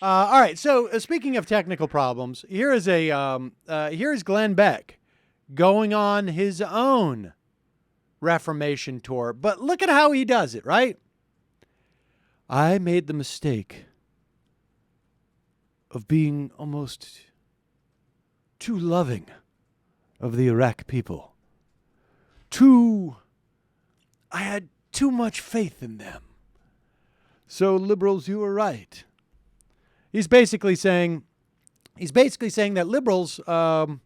All right. So speaking of technical problems, here's Glenn Beck going on his own Reformation tour. But look at how he does it, right? I made the mistake of being almost too loving of the Iraq people. I had too much faith in them. So liberals, you were right. He's basically saying that liberals were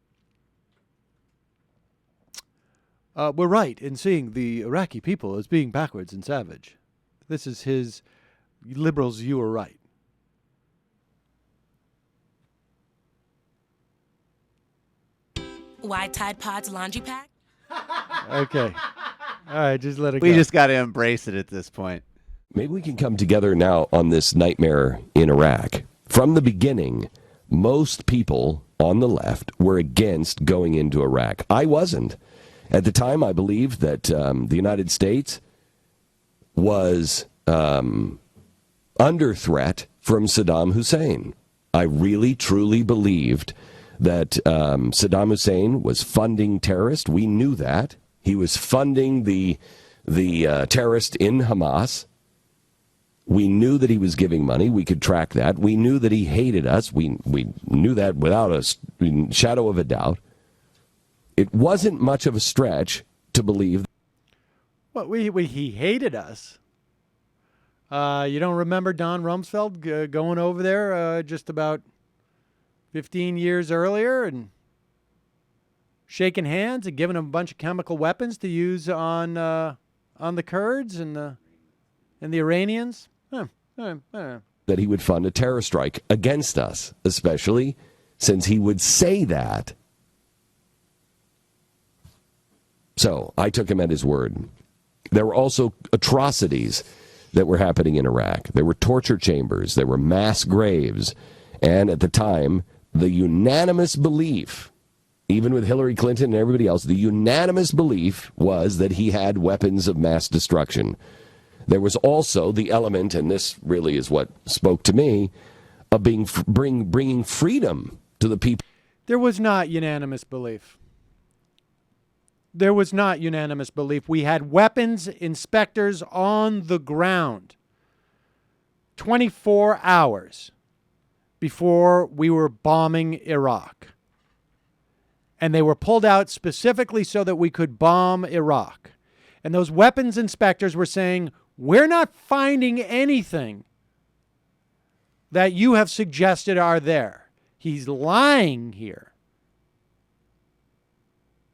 right in seeing the Iraqi people as being backwards and savage. This is his liberals, you were right. Why Tide Pods laundry pack? Okay. All right, just let it go. We just got to embrace it at this point. Maybe we can come together now on this nightmare in Iraq. From the beginning, most people on the left were against going into Iraq. I wasn't. At the time, I believed that the United States was under threat from Saddam Hussein. I really, truly believed that Saddam Hussein was funding terrorists. We knew that. He was funding the terrorist in Hamas. We knew that he was giving money. We could track that. We knew that he hated us. We knew that without a shadow of a doubt. It wasn't much of a stretch to believe. Well, he hated us. You don't remember Don Rumsfeld going over there just about 15 years earlier and shaking hands and giving them a bunch of chemical weapons to use on the Kurds and the Iranians? That he would fund a terror strike against us, especially since he would say that. So I took him at his word. There were also atrocities that were happening in Iraq. There were torture chambers. There were mass graves. And at the time, the unanimous belief, even with Hillary Clinton and everybody else, the unanimous belief was that he had weapons of mass destruction. There was also the element, and this really is what spoke to me, of bringing freedom to the people. There was not unanimous belief. There was not unanimous belief. We had weapons inspectors on the ground 24 hours before we were bombing Iraq. And they were pulled out specifically so that we could bomb Iraq. And those weapons inspectors were saying, we're not finding anything that you have suggested are there. He's lying here.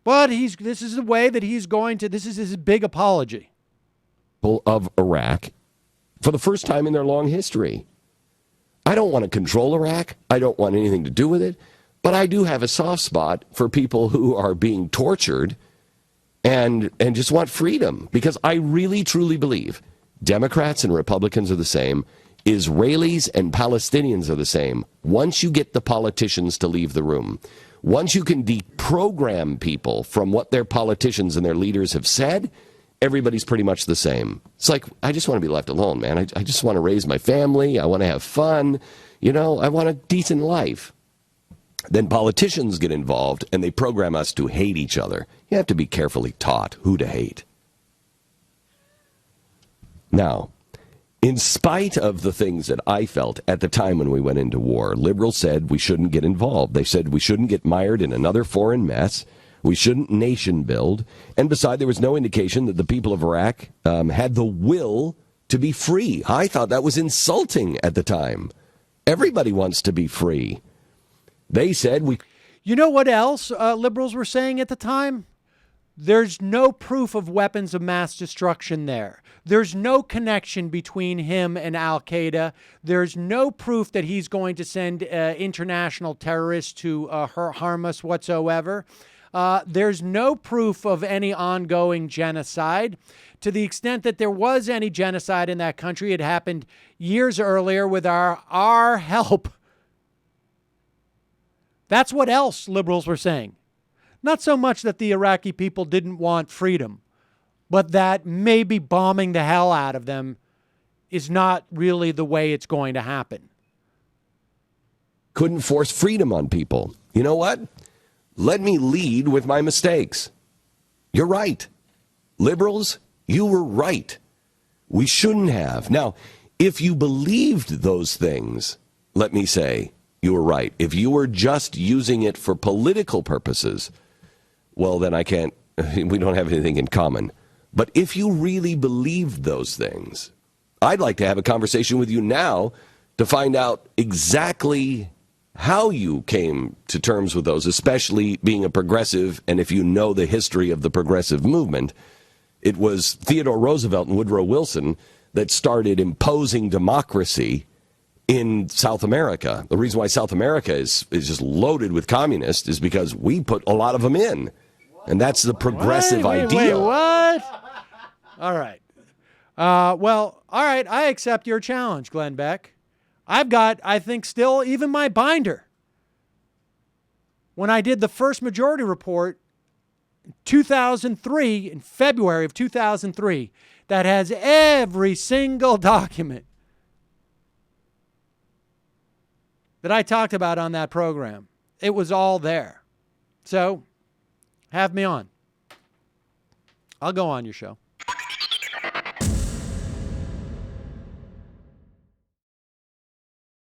But this is the way that he's going to, this is his big apology. Of Iraq for the first time in their long history. I don't want to control Iraq. I don't want anything to do with it. But I do have a soft spot for people who are being tortured and just want freedom. Because I really, truly believe Democrats and Republicans are the same. Israelis and Palestinians are the same. Once you get the politicians to leave the room, once you can deprogram people from what their politicians and their leaders have said, everybody's pretty much the same. It's like, I just want to be left alone, man. I just want to raise my family. I want to have fun. I want a decent life. Then politicians get involved and they program us to hate each other. You have to be carefully taught who to hate. Now, in spite of the things that I felt at the time when we went into war, liberals said we shouldn't get involved. They said we shouldn't get mired in another foreign mess. We shouldn't nation build. And besides, there was no indication that the people of Iraq had the will to be free. I thought that was insulting at the time. Everybody wants to be free. They said we... You know what else liberals were saying at the time? There's no proof of weapons of mass destruction there. There's no connection between him and Al-Qaeda. There's no proof that he's going to send international terrorists to harm us whatsoever. There's no proof of any ongoing genocide. To the extent that there was any genocide in that country, it happened years earlier with our help. That's what else liberals were saying. Not so much that the Iraqi people didn't want freedom, but that maybe bombing the hell out of them is not really the way it's going to happen. couldn't force freedom on people. You know what? Let me lead with my mistakes. You're right. Liberals, you were right. We shouldn't have. Now, if you believed those things, let me say, you were right. If you were just using it for political purposes, well, then we don't have anything in common. But if you really believed those things, I'd like to have a conversation with you now to find out exactly how you came to terms with those, especially being a progressive, and if you know the history of the progressive movement. It was Theodore Roosevelt and Woodrow Wilson that started imposing democracy in South America. The reason why South America is just loaded with communists is because we put a lot of them in. And that's the progressive ideal. Wait, what? All right. Well, all right, I accept your challenge, Glenn Beck. I've got, I think, still even my binder. When I did the first majority report in 2003, in February of 2003, that has every single document that I talked about on that program. It was all there. So, have me on. I'll go on your show.